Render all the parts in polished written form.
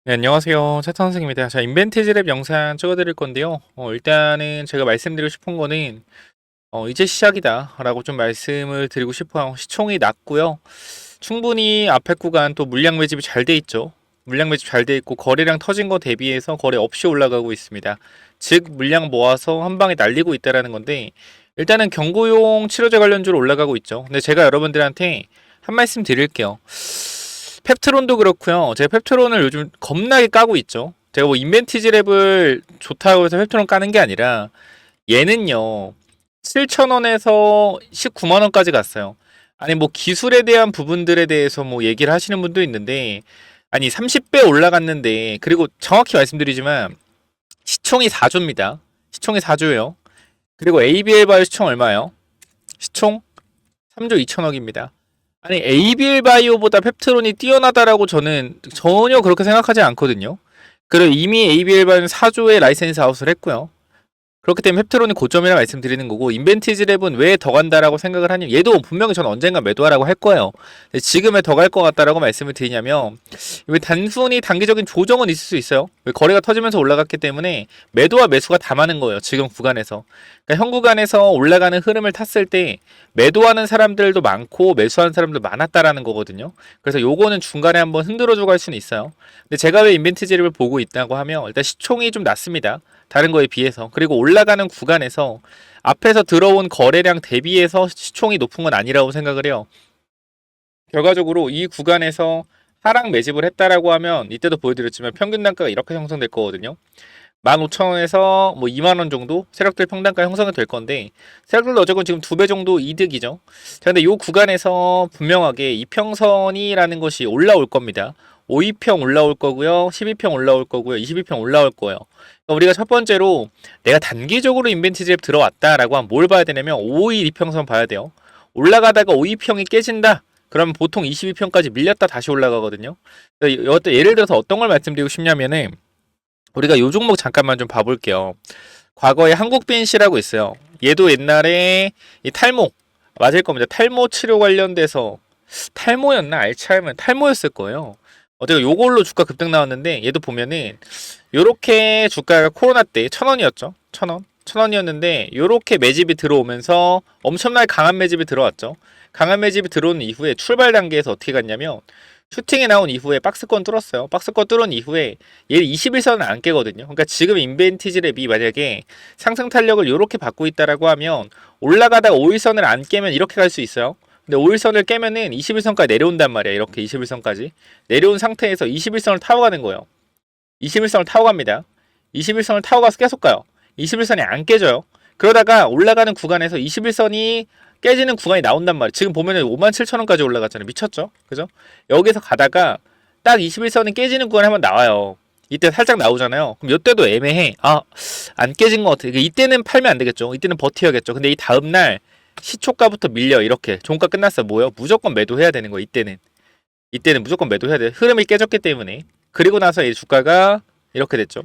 네, 안녕하세요. 차탄 선생입니다. 자, 인벤티지 랩 영상 찍어드릴 건데요. 일단은 제가 말씀드리고 싶은 거는, 이제 시작이다. 라고 좀 말씀을 드리고 싶어요. 시총이 낮고요. 충분히 앞에 구간 또 물량 매집이 잘 돼 있죠. 물량 매집 잘 돼 있고, 거래량 터진 거 대비해서 거래 없이 올라가고 있습니다. 즉, 물량 모아서 한 방에 날리고 있다라는 건데, 일단은 경구용 치료제 관련주로 올라가고 있죠. 근데 제가 여러분들한테 한 말씀 드릴게요. 펩트론도 그렇고요. 제가 펩트론을 요즘 겁나게 까고 있죠. 제가 뭐 인벤티지 랩을 좋다고 해서 펩트론 까는 게 아니라 얘는요. 7,000원에서 19만원까지 갔어요. 아니 뭐 기술에 대한 부분들에 대해서 뭐 얘기를 하시는 분도 있는데 아니 30배 올라갔는데 그리고 정확히 말씀드리지만 시총이 4조입니다. 시총이 4조예요. 그리고 ABL 바이오 시총 얼마예요? 시총 3조 2천억입니다. 아니 ABL 바이오보다 펩트론이 뛰어나다라고 저는 전혀 그렇게 생각하지 않거든요. 그리고 이미 ABL 바이오는 4조의 라이센스 아웃을 했고요. 그렇기 때문에 펩트론이 고점이라 말씀드리는 거고 인벤티지 랩은 왜 더 간다라고 생각을 하냐면 얘도 분명히 저는 언젠가 매도하라고 할 거예요. 지금에 더 갈 것 같다라고 말씀을 드리냐면 왜 단순히 단기적인 조정은 있을 수 있어요. 왜 거래가 터지면서 올라갔기 때문에 매도와 매수가 다 많은 거예요. 지금 구간에서. 그러니까 현 구간에서 올라가는 흐름을 탔을 때 매도하는 사람들도 많고 매수하는 사람도 많았다라는 거거든요. 그래서 요거는 중간에 한번 흔들어주고 할 수는 있어요. 근데 제가 왜 인벤티지 랩을 보고 있다고 하면 일단 시총이 좀 낮습니다. 다른 거에 비해서. 그리고 올라가는 구간에서 앞에서 들어온 거래량 대비해서 시총이 높은 건 아니라고 생각을 해요. 결과적으로 이 구간에서 하락 매집을 했다라고 하면 이때도 보여드렸지만 평균 단가가 이렇게 형성될 거거든요. 15,000원에서 뭐 2만원 정도 세력들 평단가 형성이 될 건데 세력들도 어쨌건 지금 2배 정도 이득이죠. 자, 근데 이 구간에서 분명하게 이평선이라는 것이 올라올 겁니다. 5위평 올라올 거고요. 12평 올라올 거고요. 22평 올라올 거예요. 그러니까 우리가 첫 번째로 내가 단기적으로 인벤티지에 들어왔다라고 하면 뭘 봐야 되냐면 5일 이평선 봐야 돼요. 올라가다가 5위평이 깨진다. 그러면 보통 22평까지 밀렸다 다시 올라가거든요. 예를 들어서 어떤 걸 말씀드리고 싶냐면은 우리가 요 종목 잠깐만 좀 봐볼게요. 과거에 한국빈씨라고 있어요. 얘도 옛날에 이 탈모 맞을 겁니다. 탈모 치료 관련돼서 탈모였나 알츠하이머 탈모였을 거예요. 어제가 요걸로 주가 급등 나왔는데 얘도 보면은 요렇게 주가가 코로나 때 1,000원이었죠. 1,000원. 1,000원이었는데 요렇게 매집이 들어오면서 엄청나게 강한 매집이 들어왔죠. 강한 매집이 들어온 이후에 출발 단계에서 어떻게 갔냐면 슈팅에 나온 이후에 박스권 뚫었어요. 박스권 뚫은 이후에 얘 21선은 안 깨거든요. 그러니까 지금 인벤티지 랩이 만약에 상승 탄력을 이렇게 받고 있다라고 하면 올라가다가 5일선을 안 깨면 이렇게 갈 수 있어요. 근데 5일선을 깨면은 21선까지 내려온단 말이야. 이렇게 21선까지. 내려온 상태에서 21선을 타고 가는 거예요. 21선을 타고 갑니다. 21선을 타고 가서 계속 가요. 21선이 안 깨져요. 그러다가 올라가는 구간에서 21선이 깨지는 구간이 나온단 말이에요. 지금 보면은 57,000원까지 올라갔잖아요. 미쳤죠? 그죠? 여기서 가다가 딱 21선이 깨지는 구간에 한번 나와요. 이때 살짝 나오잖아요. 그럼 이때도 애매해. 아, 안 깨진 것 같아. 이때는 팔면 안 되겠죠. 이때는 버텨야겠죠. 근데 이 다음날 시초가부터 밀려. 이렇게. 종가 끝났어. 뭐요? 무조건 매도해야 되는 거예요. 이때는 무조건 매도해야 돼. 흐름이 깨졌기 때문에. 그리고 나서 이 주가가 이렇게 됐죠.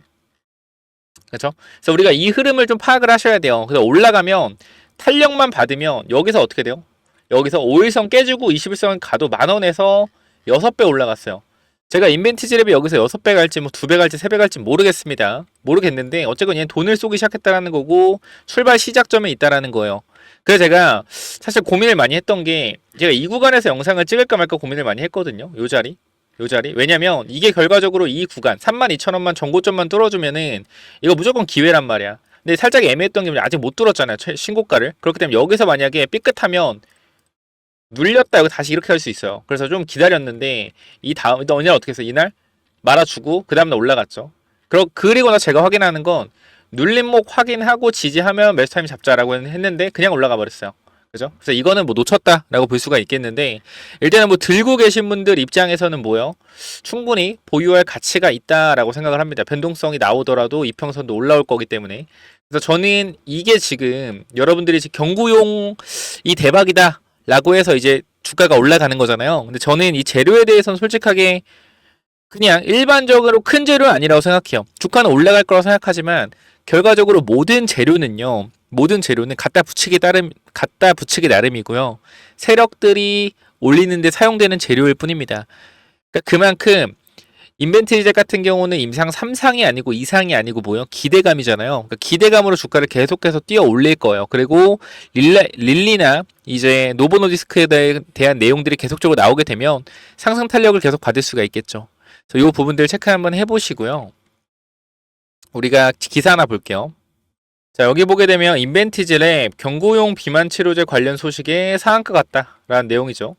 그렇죠? 그래서 우리가 이 흐름을 좀 파악을 하셔야 돼요. 그래서 올라가면 탄력만 받으면 여기서 어떻게 돼요? 여기서 5일선 깨지고 21선 가도 만원에서 6배 올라갔어요. 제가 인벤티지 랩이 여기서 6배 갈지 뭐 2배 갈지 3배 갈지 모르겠습니다. 모르겠는데 어쨌건 얘는 돈을 쏘기 시작했다라는 거고 출발 시작점에 있다라는 거예요. 그래서 제가 사실 고민을 많이 했던 게 제가 이 구간에서 영상을 찍을까 말까 고민을 많이 했거든요. 요 자리. 요 자리. 왜냐면 이게 결과적으로 이 구간 32,000원만 전고점만 뚫어주면은 이거 무조건 기회란 말이야. 근데 살짝 애매했던 게 아직 못 뚫었잖아요. 신고가를. 그렇기 때문에 여기서 만약에 삐끗하면 눌렸다 이거 다시 이렇게 할 수 있어요. 그래서 좀 기다렸는데 이 다음 어느 날 어떻게 했어? 이날 말아주고 그 다음날 올라갔죠. 그리고 나 제가 확인하는 건 눌림목 확인하고 지지하면 매수 타임 잡자라고 했는데 그냥 올라가 버렸어요. 그죠? 그래서 이거는 뭐 놓쳤다라고 볼 수가 있겠는데 일단은 뭐 들고 계신 분들 입장에서는 뭐요? 충분히 보유할 가치가 있다라고 생각을 합니다. 변동성이 나오더라도 이평선도 올라올 거기 때문에 그래서 저는 이게 지금 여러분들이 지금 경구용이 대박이다 라고 해서 이제 주가가 올라가는 거잖아요. 근데 저는 이 재료에 대해서는 솔직하게 그냥 일반적으로 큰 재료는 아니라고 생각해요. 주가는 올라갈 거라고 생각하지만 결과적으로 모든 재료는 갖다 붙이기 나름이고요. 세력들이 올리는데 사용되는 재료일 뿐입니다. 그러니까 그만큼 인벤트리제 같은 경우는 임상 3상이 아니고 2상이 아니고 뭐요? 기대감이잖아요. 그러니까 기대감으로 주가를 계속해서 뛰어 올릴 거예요. 그리고 릴리나 이제 노보노디스크에 대한 내용들이 계속적으로 나오게 되면 상승 탄력을 계속 받을 수가 있겠죠. 그래서 이 부분들 체크 한번 해보시고요. 우리가 기사 하나 볼게요. 자, 여기 보게 되면 인벤티지랩 경구용 비만 치료제 관련 소식에 상한가 같다라는 내용이죠.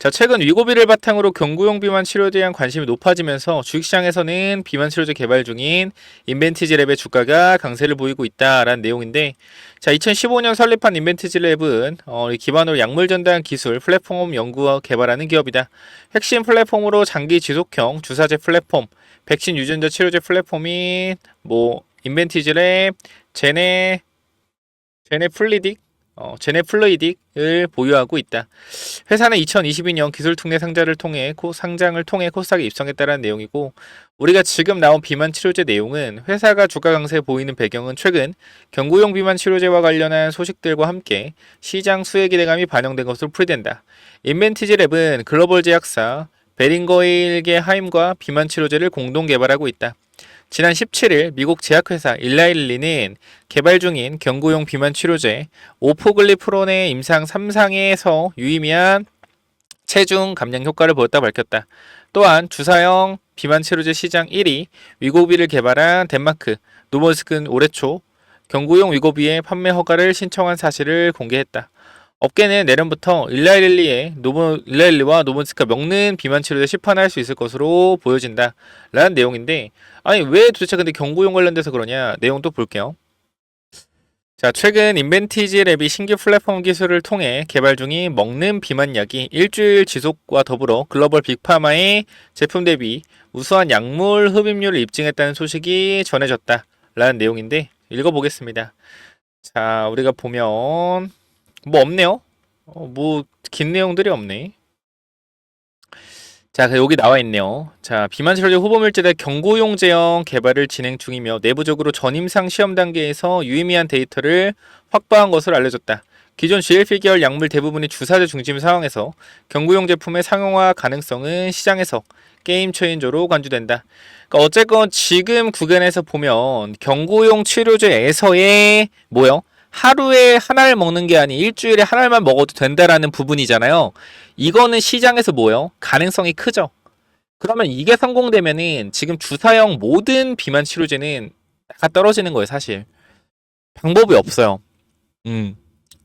자, 최근 위고비를 바탕으로 경구용 비만 치료에 대한 관심이 높아지면서 주식시장에서는 비만 치료제 개발 중인 인벤티지랩의 주가가 강세를 보이고 있다라는 내용인데, 자, 2015년 설립한 인벤티지랩은 기반으로 약물 전달 기술 플랫폼 연구와 개발하는 기업이다. 핵심 플랫폼으로 장기 지속형 주사제 플랫폼, 백신 유전자 치료제 플랫폼인 인벤티지랩 제네플리딕, 제네플루이딕을 보유하고 있다. 회사는 2022년 기술특례 상장을 통해 코스닥에 입성했다는 내용이고, 우리가 지금 나온 비만 치료제 내용은 회사가 주가 강세에 보이는 배경은 최근 경구용 비만 치료제와 관련한 소식들과 함께 시장 수혜 기대감이 반영된 것으로 풀이된다. 인벤티지랩은 글로벌 제약사 베링거일게 하임과 비만 치료제를 공동 개발하고 있다. 지난 17일 미국 제약회사 일라일리는 개발 중인 경구용 비만 치료제 오포글리프론의 임상 3상에서 유의미한 체중 감량 효과를 보였다고 밝혔다. 또한 주사형 비만 치료제 시장 1위 위고비를 개발한 덴마크 노보스크는 올해 초 경구용 위고비의 판매 허가를 신청한 사실을 공개했다. 업계는 내년부터 일라일리와 노본스크가 먹는 비만 치료제 시판할 수 있을 것으로 보여진다 라는 내용인데, 아니 왜 도대체 근데 경구용 관련돼서 그러냐, 내용 또 볼게요. 자, 최근 인벤티지랩이 신규 플랫폼 기술을 통해 개발 중인 먹는 비만약이 일주일 지속과 더불어 글로벌 빅파마의 제품 대비 우수한 약물 흡입률을 입증했다는 소식이 전해졌다 라는 내용인데, 읽어보겠습니다. 자, 우리가 보면 없네요. 긴 내용들이 없네. 자, 여기 나와 있네요. 자, 비만 치료제 후보 물질의 경구용 제형 개발을 진행 중이며 내부적으로 전임상 시험 단계에서 유의미한 데이터를 확보한 것으로 알려졌다. 기존 GLP 계열 약물 대부분이 주사제 중심 상황에서 경구용 제품의 상용화 가능성은 시장에서 게임 체인저로 간주된다. 그러니까 어쨌건 지금 구간에서 보면 경구용 치료제에서의 하루에 하나를 먹는 게 아닌 일주일에 하나만 먹어도 된다라는 부분이잖아요. 이거는 시장에서 가능성이 크죠. 그러면 이게 성공되면은 지금 주사형 모든 비만 치료제는 다 떨어지는 거예요, 사실. 방법이 없어요.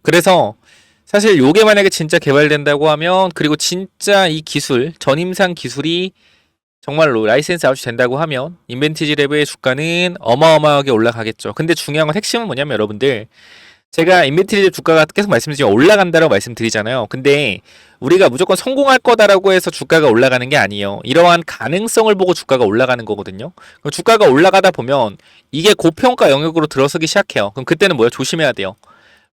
그래서 사실 요게 만약에 진짜 개발된다고 하면, 그리고 진짜 이 기술, 전임상 기술이 정말로 라이센스 아웃이 된다고 하면 인벤티지랩의 주가는 어마어마하게 올라가겠죠. 근데 중요한 건, 핵심은 뭐냐면 여러분들, 제가 인벤티지랩 주가가 계속 말씀드리지만 올라간다라고 말씀드리잖아요. 근데 우리가 무조건 성공할 거다라고 해서 주가가 올라가는 게 아니에요. 이러한 가능성을 보고 주가가 올라가는 거거든요. 그럼 주가가 올라가다 보면 이게 고평가 영역으로 들어서기 시작해요. 그럼 그때는 조심해야 돼요.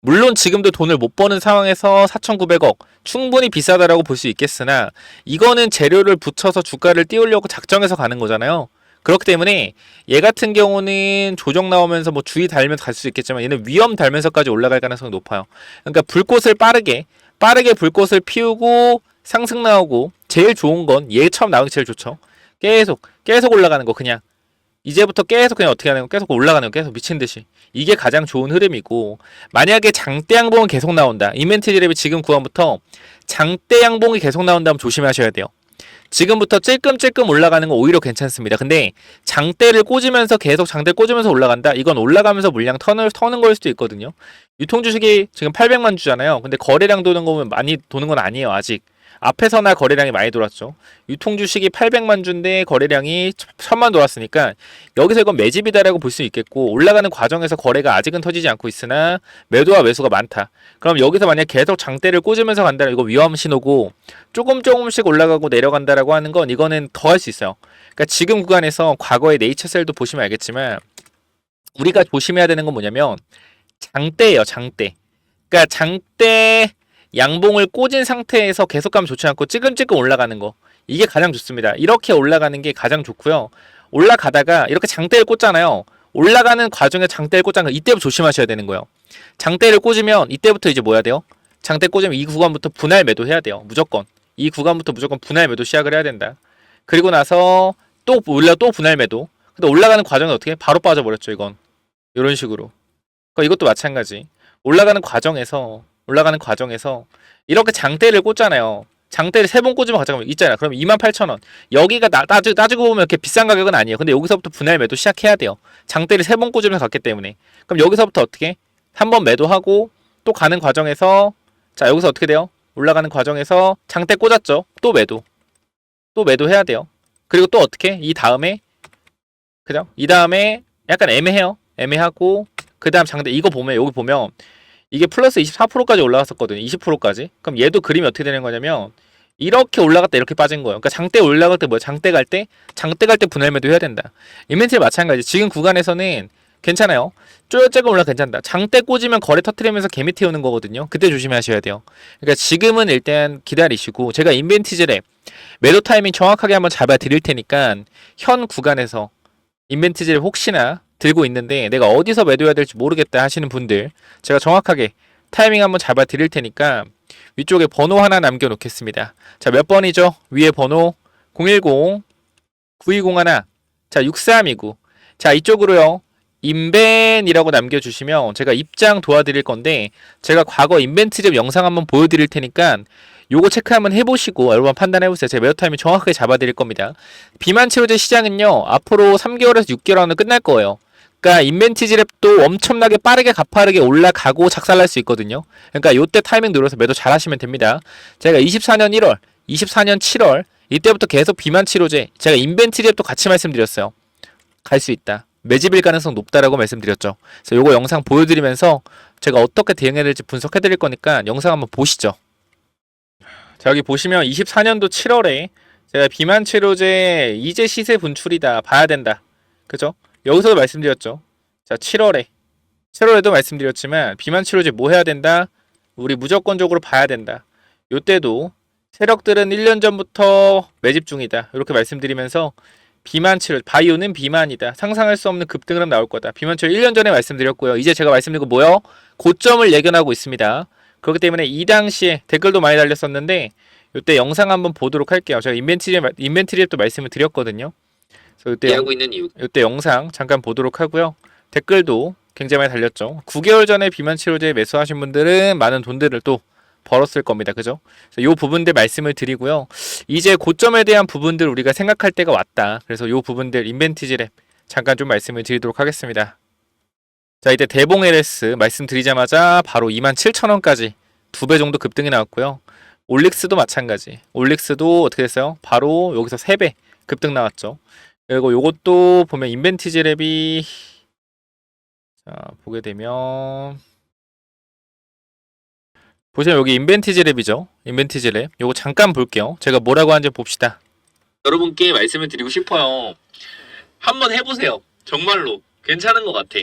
물론 지금도 돈을 못 버는 상황에서 4,900억 충분히 비싸다라고 볼 수 있겠으나, 이거는 재료를 붙여서 주가를 띄우려고 작정해서 가는 거잖아요. 그렇기 때문에 얘 같은 경우는 조정 나오면서 주의 달면서 갈 수 있겠지만, 얘는 위험 달면서까지 올라갈 가능성이 높아요. 그러니까 불꽃을 빠르게 불꽃을 피우고 상승 나오고, 제일 좋은 건 얘 처음 나오기 제일 좋죠. 계속 올라가는 거, 그냥 이제부터 계속 그냥 어떻게 하는 거, 계속 올라가는 거, 계속 미친 듯이. 이게 가장 좋은 흐름이고, 만약에 장대 양봉은 계속 나온다. 인벤트리랩이 지금 구간부터 장대 양봉이 계속 나온다면 조심하셔야 돼요. 지금부터 찔끔찔끔 올라가는 건 오히려 괜찮습니다. 근데 장대를 꽂으면서 계속 장대 꽂으면서 올라간다? 이건 올라가면서 물량 터는 걸 수도 있거든요. 유통 주식이 지금 800만 주잖아요. 근데 거래량 도는 거 보면 많이 도는 건 아니에요, 아직. 앞에서나 거래량이 많이 돌았죠. 유통 주식이 800만 주인데 거래량이 1000만 돌았으니까 여기서 이건 매집이다라고 볼 수 있겠고, 올라가는 과정에서 거래가 아직은 터지지 않고 있으나 매도와 매수가 많다. 그럼 여기서 만약 계속 장대를 꽂으면서 간다면 이거 위험 신호고, 조금씩 올라가고 내려간다라고 하는 건 이거는 더 할 수 있어요. 그러니까 지금 구간에서 과거의 네이처셀도 보시면 알겠지만, 우리가 조심해야 되는 건 뭐냐면 장대예요, 장대. 그러니까 장대 양봉을 꽂은 상태에서 계속 가면 좋지 않고 찌끔찌끔 올라가는 거, 이게 가장 좋습니다. 이렇게 올라가는 게 가장 좋고요. 올라가다가 이렇게 장대를 꽂잖아요. 올라가는 과정에 장대를 꽂잖아요. 이때부터 조심하셔야 되는 거예요. 장대를 꽂으면 이때부터 이제 돼요? 장대 꽂으면 이 구간부터 분할 매도 해야 돼요. 무조건 이 구간부터 무조건 분할 매도 시작을 해야 된다. 그리고 나서 또 올라 또 분할 매도. 근데 올라가는 과정이 어떻게? 바로 빠져버렸죠, 이건. 이런 식으로. 그러니까 이것도 마찬가지. 올라가는 과정에서 이렇게 장대를 꽂잖아요. 장대를 3번 꽂으면 가져가면 있잖아요. 그럼 28,000원. 여기가 따지고 보면 이렇게 비싼 가격은 아니에요. 근데 여기서부터 분할 매도 시작해야 돼요. 장대를 3번 꽂으면서 갔기 때문에. 그럼 여기서부터 어떻게? 한 번 매도하고 또 가는 과정에서 자, 여기서 어떻게 돼요? 올라가는 과정에서 장대 꽂았죠. 또 매도. 또 매도해야 돼요. 그리고 또 어떻게? 이 다음에 그죠? 이 다음에 약간 애매해요. 애매하고 그 다음 장대 이거 보면 여기 보면 이게 플러스 24%까지 올라갔었거든요. 20%까지. 그럼 얘도 그림이 어떻게 되는 거냐면 이렇게 올라갔다 이렇게 빠진 거예요. 그러니까 장대 올라갈 때 뭐야? 장대 갈 때 분할 매도 해야 된다. 이멘트에 마찬가지. 지금 구간에서는 괜찮아요. 쪼여째고 올라 괜찮다. 장대 꽂으면 거래 터트리면서 개미 태우는 거거든요. 그때 조심하셔야 돼요. 그러니까 지금은 일단 기다리시고 제가 인벤티지랩 매도 타이밍 정확하게 한번 잡아 드릴 테니까 현 구간에서 인벤티지를 혹시나 들고 있는데 내가 어디서 매도해야 될지 모르겠다 하시는 분들 제가 정확하게 타이밍 한번 잡아 드릴 테니까 위쪽에 번호 하나 남겨 놓겠습니다. 자, 몇 번이죠? 위에 번호 010 9201 자, 6329 자, 이쪽으로요. 인벤이라고 남겨주시면 제가 입장 도와드릴 건데 제가 과거 인벤트랩 영상 한번 보여드릴 테니까 요거 체크 한번 해보시고 여러분 판단해보세요. 제가 매도 타이밍 정확하게 잡아드릴 겁니다. 비만 치료제 시장은요 앞으로 3개월에서 6개월 안에 끝날 거예요. 그러니까 인벤티지랩도 엄청나게 빠르게 가파르게 올라가고 작살날 수 있거든요. 그러니까 요때 타이밍 노려서 매도 잘 하시면 됩니다. 제가 24년 1월 24년 7월 이때부터 계속 비만 치료제 제가 인벤티지랩도 같이 말씀드렸어요. 갈 수 있다. 매집일 가능성 높다라고 말씀드렸죠. 그래서 요거 영상 보여드리면서 제가 어떻게 대응해야 될지 분석해 드릴 거니까 영상 한번 보시죠. 자, 여기 보시면 24년도 7월에 제가 비만 치료제 이제 시세 분출이다. 봐야 된다. 그죠? 여기서도 말씀드렸죠. 자, 7월에도 말씀드렸지만 비만 치료제 뭐 해야 된다? 우리 무조건적으로 봐야 된다. 요때도 세력들은 1년 전부터 매집 중이다. 이렇게 말씀드리면서 비만 치료, 바이오는 비만이다. 상상할 수 없는 급등은 나올 거다. 비만 치료 1년 전에 말씀드렸고요. 이제 제가 말씀드린 거 뭐요? 고점을 예견하고 있습니다. 그렇기 때문에 이 당시에 댓글도 많이 달렸었는데 이때 영상 한번 보도록 할게요. 제가 인벤트리앱도 말씀을 드렸거든요. 그래서 이때 영상 잠깐 보도록 하고요. 댓글도 굉장히 많이 달렸죠. 9개월 전에 비만 치료제 매수하신 분들은 많은 돈들을 또 벌었을 겁니다. 그죠? 그래서 이 부분들 말씀을 드리고요. 이제 고점에 대한 부분들 우리가 생각할 때가 왔다. 그래서 이 부분들 인벤티지랩 잠깐 좀 말씀을 드리도록 하겠습니다. 자, 이때 대봉 LS 말씀드리자마자 바로 27,000원까지 2배 정도 급등이 나왔고요. 올릭스도 마찬가지. 올릭스도 어떻게 됐어요? 바로 여기서 3배 급등 나왔죠. 그리고 요것도 보면 인벤티지랩이 자, 보게 되면 보시면 여기 인벤티지랩이죠. 인벤티지랩. 요거 잠깐 볼게요. 제가 뭐라고 하는지 봅시다. 여러분께 말씀을 드리고 싶어요. 한번 해보세요. 정말로 괜찮은 것 같아.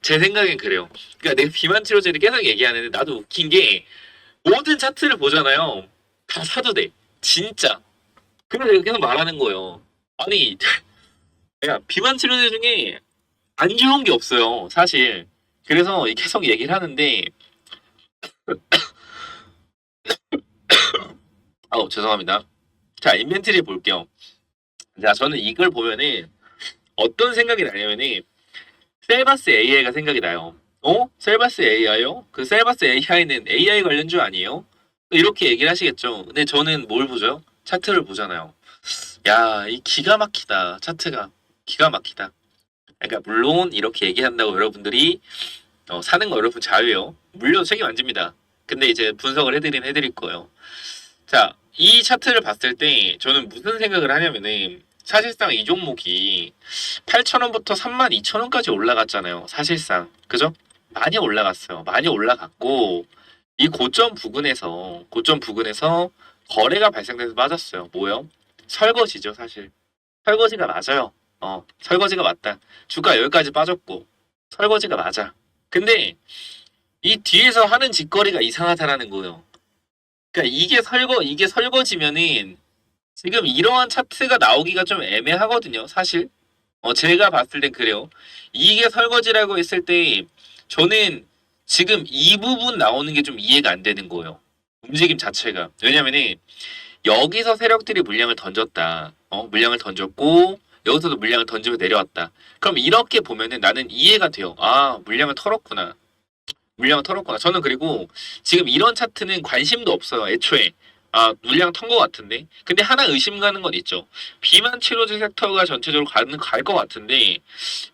제 생각엔 그래요. 그러니까 내가 비만 치료제를 계속 얘기하는데 나도 웃긴 게 모든 차트를 보잖아요. 다 사도 돼. 진짜. 그래서 내가 계속 말하는 거예요. 아니 내가 비만 치료제 중에 안 좋은 게 없어요. 사실. 그래서 계속 얘기를 하는데 죄송합니다. 자, 인벤트리 볼게요. 자, 저는 이걸 보면은 어떤 생각이 나냐면은 셀바스 AI가 생각이 나요. 셀바스 AI요? 그 셀바스 AI는 AI 관련주 아니에요? 이렇게 얘기를 하시겠죠. 근데 저는 뭘 보죠? 차트를 보잖아요. 야, 이 기가 막히다. 차트가 기가 막히다. 그러니까 물론 이렇게 얘기한다고 여러분들이 사는 거 여러분 자유예요. 물론 책임 안 집니다. 근데 이제 분석을 해드릴 거예요. 자, 이 차트를 봤을 때 저는 무슨 생각을 하냐면은 사실상 이 종목이 8,000원부터 32,000원까지 올라갔잖아요. 사실상. 그죠? 많이 올라갔어요. 많이 올라갔고 이 고점 부근에서 거래가 발생돼서 빠졌어요. 뭐요? 설거지죠, 사실. 설거지가 맞아요. 설거지가 맞다. 주가 여기까지 빠졌고 설거지가 맞아. 근데 이 뒤에서 하는 짓거리가 이상하다라는 거예요. 그러니까 이게 설거지면은 지금 이러한 차트가 나오기가 좀 애매하거든요. 사실 제가 봤을 땐 그래요. 이게 설거지라고 했을 때 저는 지금 이 부분 나오는 게 좀 이해가 안 되는 거예요. 움직임 자체가. 왜냐면은 여기서 세력들이 물량을 던졌다. 물량을 던졌고 여기서도 물량을 던지고 내려왔다. 그럼 이렇게 보면은 나는 이해가 돼요. 아, 물량을 털었구나. 물량을 털었구나. 저는 그리고 지금 이런 차트는 관심도 없어요. 애초에. 아, 물량 턴 것 같은데. 근데 하나 의심 가는 건 있죠. 비만 치료제 섹터가 전체적으로 갈 것 같은데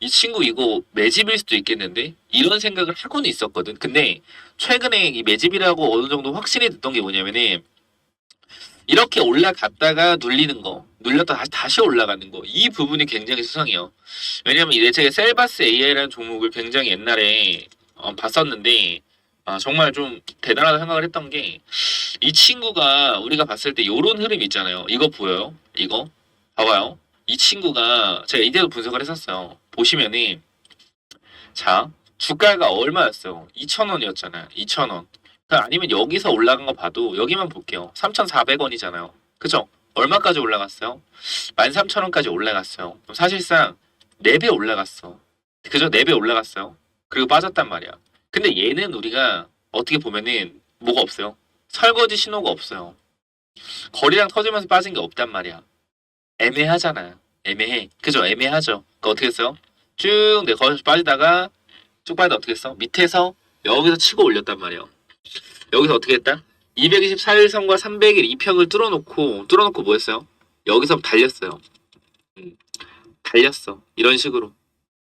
이 친구 이거 매집일 수도 있겠는데? 이런 생각을 하고는 있었거든. 근데 최근에 이 매집이라고 어느 정도 확신이 됐던 게 뭐냐면은 이렇게 올라갔다가 눌리는 거, 눌렸다 다시 올라가는 거, 이 부분이 굉장히 수상해요. 왜냐면 이제 제가 셀바스 AI라는 종목을 굉장히 옛날에 봤었는데, 아, 정말 좀 대단하다 생각을 했던 게, 이 친구가 우리가 봤을 때 요런 흐름 있잖아요. 이거 보여요? 이거? 봐봐요. 이 친구가 제가 이대로 분석을 했었어요. 보시면은, 자, 주가가 얼마였어요? 2,000원이었잖아요. 2,000원. 아니면 여기서 올라간 거 봐도 여기만 볼게요. 3,400원이잖아요. 그죠? 얼마까지 올라갔어요? 13,000원까지 올라갔어요. 그럼 사실상 4배 올라갔어. 그죠? 4배 올라갔어요. 그리고 빠졌단 말이야. 근데 얘는 우리가 어떻게 보면은 뭐가 없어요? 설거지 신호가 없어요. 거리랑 터지면서 빠진 게 없단 말이야. 애매하잖아. 애매해. 그죠? 애매하죠. 그 어떻게 했어요? 쭉 내 거기서 빠지다가 쭉 빠지다 어떻게 했어? 밑에서 여기서 치고 올렸단 말이야. 여기서 어떻게 했다? 224일선과 300일 이평을 뚫어놓고 뭐 했어요? 여기서 달렸어요. 달렸어. 이런 식으로.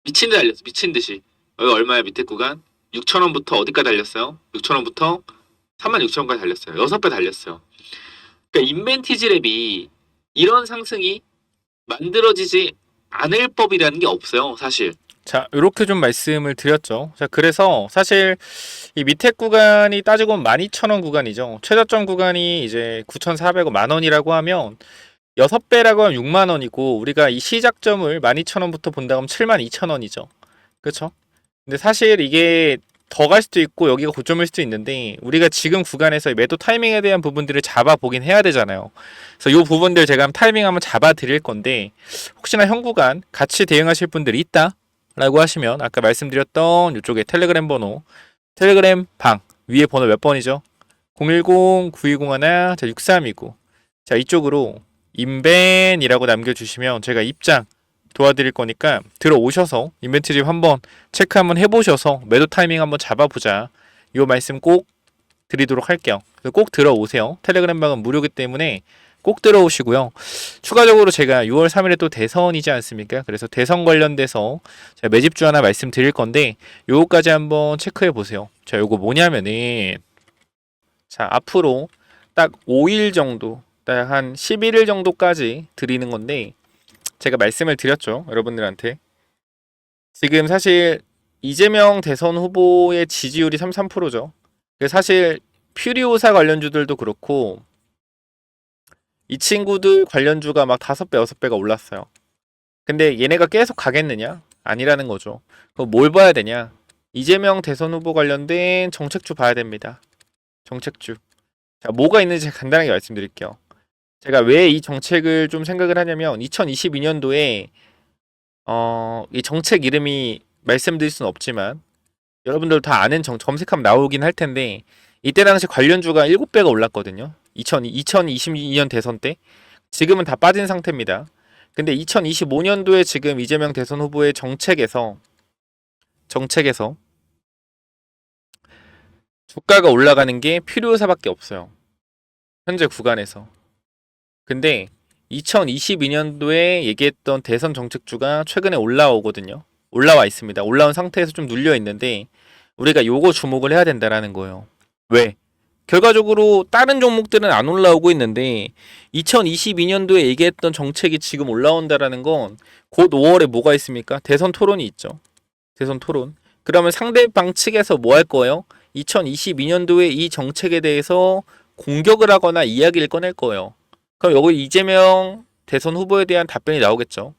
미친 듯이 달렸어. 미친 듯이. 여기 얼마야 밑에 구간? 6,000원부터 어디까지 달렸어요? 6,000원부터 36,000원까지 달렸어요. 6배 달렸어요. 그러니까 인벤티지 랩이 이런 상승이 만들어지지 않을 법이라는 게 없어요. 사실. 자, 이렇게 좀 말씀을 드렸죠. 자, 그래서 사실 이 밑에 구간이 따지고 보면 12,000원 구간이죠. 최저점 구간이 이제 9,400원 만 원이라고 하면 6배라고 하면 6만 원이고 우리가 이 시작점을 12,000원부터 본다고 하면 72,000원이죠. 그렇죠? 근데 사실 이게 더 갈 수도 있고 여기가 고점일 수도 있는데 우리가 지금 구간에서 매도 타이밍에 대한 부분들을 잡아보긴 해야 되잖아요. 그래서 이 부분들 제가 타이밍 한번 잡아 드릴 건데 혹시나 현 구간 같이 대응하실 분들이 있다 라고 하시면 아까 말씀드렸던 이쪽에 텔레그램 번호 텔레그램 방 위에 번호 몇 번이죠? 010-9201-6329 자 이쪽으로 인벤이라고 남겨주시면 제가 입장 도와드릴 거니까 들어오셔서 인벤트리 한번 체크 한번 해보셔서 매도 타이밍 한번 잡아보자 이 말씀 꼭 드리도록 할게요. 꼭 들어오세요. 텔레그램 방은 무료이기 때문에 꼭 들어오시고요. 추가적으로 제가 6월 3일에 또 대선이지 않습니까? 그래서 대선 관련돼서 제가 매집주 하나 말씀드릴 건데 요거까지 한번 체크해 보세요. 자, 요거 뭐냐면은 자, 앞으로 딱 5일 정도, 딱 한 11일 정도까지 드리는 건데 제가 말씀을 드렸죠. 여러분들한테. 지금 사실 이재명 대선 후보의 지지율이 33%죠. 사실 퓨리오사 관련주들도 그렇고 이 친구들 관련주가 막 5배, 6배가 올랐어요. 근데 얘네가 계속 가겠느냐? 아니라는 거죠. 그럼 뭘 봐야 되냐? 이재명 대선 후보 관련된 정책주 봐야 됩니다. 정책주. 자, 뭐가 있는지 간단하게 말씀드릴게요. 제가 왜 이 정책을 좀 생각을 하냐면 2022년도에 이 정책 이름이 말씀드릴 수는 없지만 여러분들 다 아는 검색하면 나오긴 할 텐데 이때 당시 관련주가 7배가 올랐거든요. 2022년 대선 때. 지금은 다 빠진 상태입니다. 근데 2025년도에 지금 이재명 대선 후보의 정책에서 주가가 올라가는 게 필요사밖에 없어요. 현재 구간에서. 근데 2022년도에 얘기했던 대선 정책주가 최근에 올라오거든요. 올라와 있습니다. 올라온 상태에서 좀 눌려 있는데 우리가 요거 주목을 해야 된다라는 거예요. 왜? 결과적으로 다른 종목들은 안 올라오고 있는데 2022년도에 얘기했던 정책이 지금 올라온다라는 건 곧 5월에 뭐가 있습니까? 대선 토론이 있죠. 대선 토론. 그러면 상대방 측에서 뭐 할 거예요? 2022년도에 이 정책에 대해서 공격을 하거나 이야기를 꺼낼 거예요. 그럼 여기 이재명 대선 후보에 대한 답변이 나오겠죠.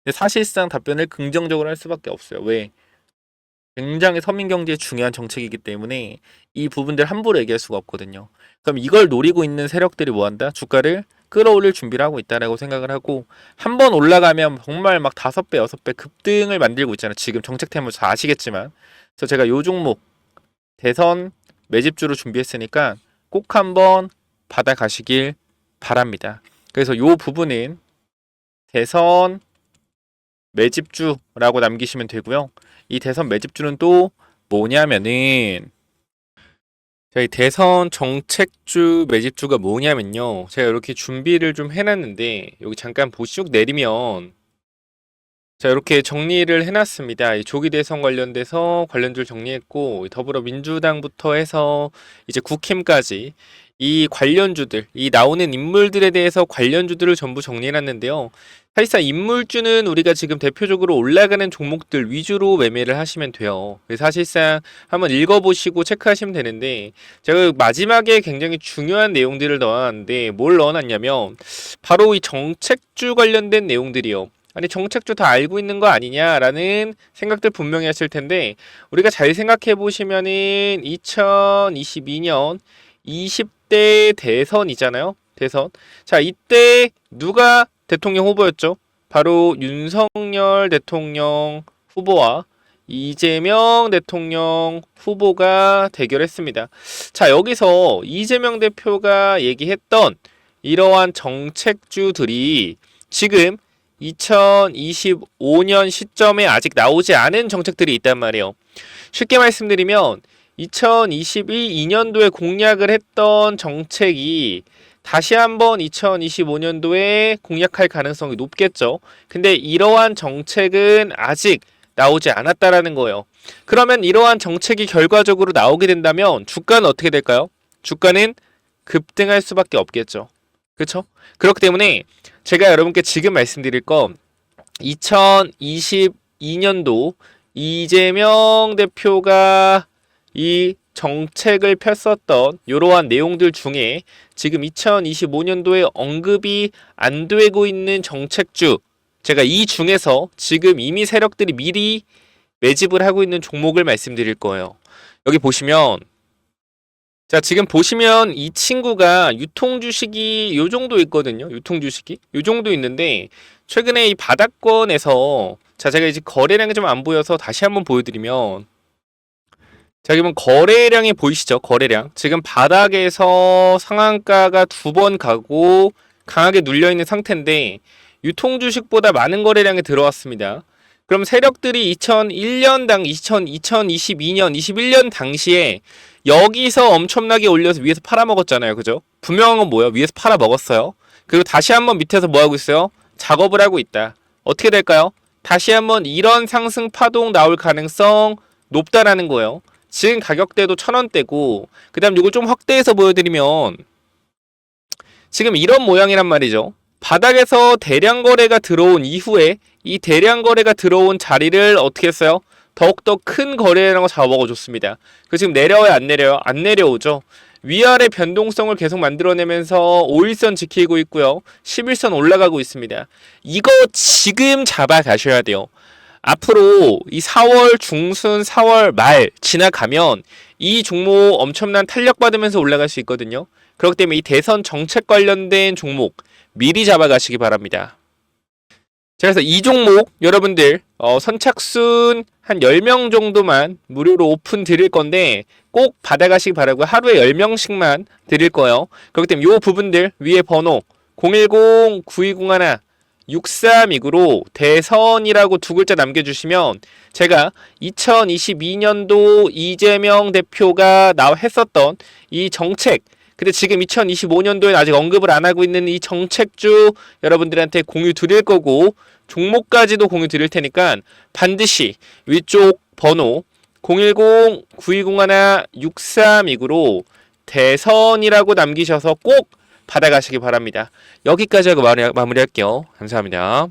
근데 사실상 답변을 긍정적으로 할 수밖에 없어요. 왜? 굉장히 서민 경제에 중요한 정책이기 때문에 이 부분들 함부로 얘기할 수가 없거든요. 그럼 이걸 노리고 있는 세력들이 뭐 한다? 주가를 끌어올릴 준비를 하고 있다라고 생각을 하고 한 번 올라가면 정말 막 5배, 6배 급등을 만들고 있잖아요. 지금 정책 때문에 다 아시겠지만. 그래서 제가 요 종목 대선 매집주로 준비했으니까 꼭 한번 받아가시길 바랍니다. 그래서 요 부분은 대선 매집주라고 남기시면 되고요. 이 대선 매집주는 또 뭐냐면은 이 대선 정책주 매집주가 뭐냐면요. 제가 이렇게 준비를 좀 해놨는데 여기 잠깐 보시쭉 내리면 자, 이렇게 정리를 해놨습니다. 이 조기 대선 관련돼서 관련주를 정리했고, 더불어민주당부터 해서 이제 국힘까지 이 관련주들, 이 나오는 인물들에 대해서 관련주들을 전부 정리해놨는데요. 사실상 인물주는 우리가 지금 대표적으로 올라가는 종목들 위주로 매매를 하시면 돼요. 그래서 사실상 한번 읽어보시고 체크하시면 되는데, 제가 마지막에 굉장히 중요한 내용들을 넣어놨는데, 뭘 넣어놨냐면, 바로 이 정책주 관련된 내용들이요. 아니 정책주 다 알고 있는 거 아니냐라는 생각들 분명히 하실 텐데 우리가 잘 생각해 보시면은 2022년 20대 대선이잖아요. 대선. 자, 이때 누가 대통령 후보였죠? 바로 윤석열 대통령 후보와 이재명 대통령 후보가 대결했습니다. 자, 여기서 이재명 대표가 얘기했던 이러한 정책주들이 지금 2025년 시점에 아직 나오지 않은 정책들이 있단 말이에요. 쉽게 말씀드리면 2022년도에 공약을 했던 정책이 다시 한번 2025년도에 공약할 가능성이 높겠죠. 근데 이러한 정책은 아직 나오지 않았다라는 거예요. 그러면 이러한 정책이 결과적으로 나오게 된다면 주가는 어떻게 될까요? 주가는 급등할 수밖에 없겠죠. 그렇죠? 그렇기 때문에 제가 여러분께 지금 말씀드릴 건 2022년도 이재명 대표가 이 정책을 폈었던 이러한 내용들 중에 지금 2025년도에 언급이 안 되고 있는 정책주 제가 이 중에서 지금 이미 세력들이 미리 매집을 하고 있는 종목을 말씀드릴 거예요. 여기 보시면 자, 지금 보시면 이 친구가 유통주식이 요 정도 있거든요. 유통주식이 요 정도 있는데 최근에 이 바닥권에서 자, 제가 이제 거래량이 좀 안 보여서 다시 한번 보여드리면 자, 그러면 거래량이 보이시죠? 거래량 지금 바닥에서 상한가가 2번 가고 강하게 눌려있는 상태인데 유통주식보다 많은 거래량이 들어왔습니다. 그럼 세력들이 2001년 2022년, 21년 당시에 여기서 엄청나게 올려서 위에서 팔아먹었잖아요. 그죠? 분명한 건 뭐예요? 위에서 팔아먹었어요. 그리고 다시 한번 밑에서 뭐하고 있어요? 작업을 하고 있다. 어떻게 될까요? 다시 한번 이런 상승 파동 나올 가능성 높다라는 거예요. 지금 가격대도 1000원대고 그 다음 이걸 좀 확대해서 보여드리면 지금 이런 모양이란 말이죠. 바닥에서 대량 거래가 들어온 이후에 이 대량 거래가 들어온 자리를 어떻게 했어요? 더욱더 큰 거래량을 잡아먹어줬습니다. 그 지금 내려와요? 안 내려요? 안 내려오죠. 위아래 변동성을 계속 만들어내면서 5일선 지키고 있고요. 11선 올라가고 있습니다. 이거 지금 잡아가셔야 돼요. 앞으로 이 4월 중순 4월 말 지나가면 이 종목 엄청난 탄력받으면서 올라갈 수 있거든요. 그렇기 때문에 이 대선 정책 관련된 종목 미리 잡아가시기 바랍니다. 자, 그래서 이 종목 여러분들 선착순 한 10명 정도만 무료로 오픈 드릴 건데 꼭 받아가시기 바라고 하루에 10명씩만 드릴 거예요. 그렇기 때문에 이 부분들 위에 번호 010-9201-6329로 대선이라고 두 글자 남겨주시면 제가 2022년도 이재명 대표가 했었던 이 정책 근데 지금 2025년도에 아직 언급을 안 하고 있는 이 정책주 여러분들한테 공유 드릴 거고 종목까지도 공유 드릴 테니까 반드시 위쪽 번호 010-9201-6329로 대선이라고 남기셔서 꼭 받아가시기 바랍니다. 여기까지 하고 마무리할게요. 감사합니다.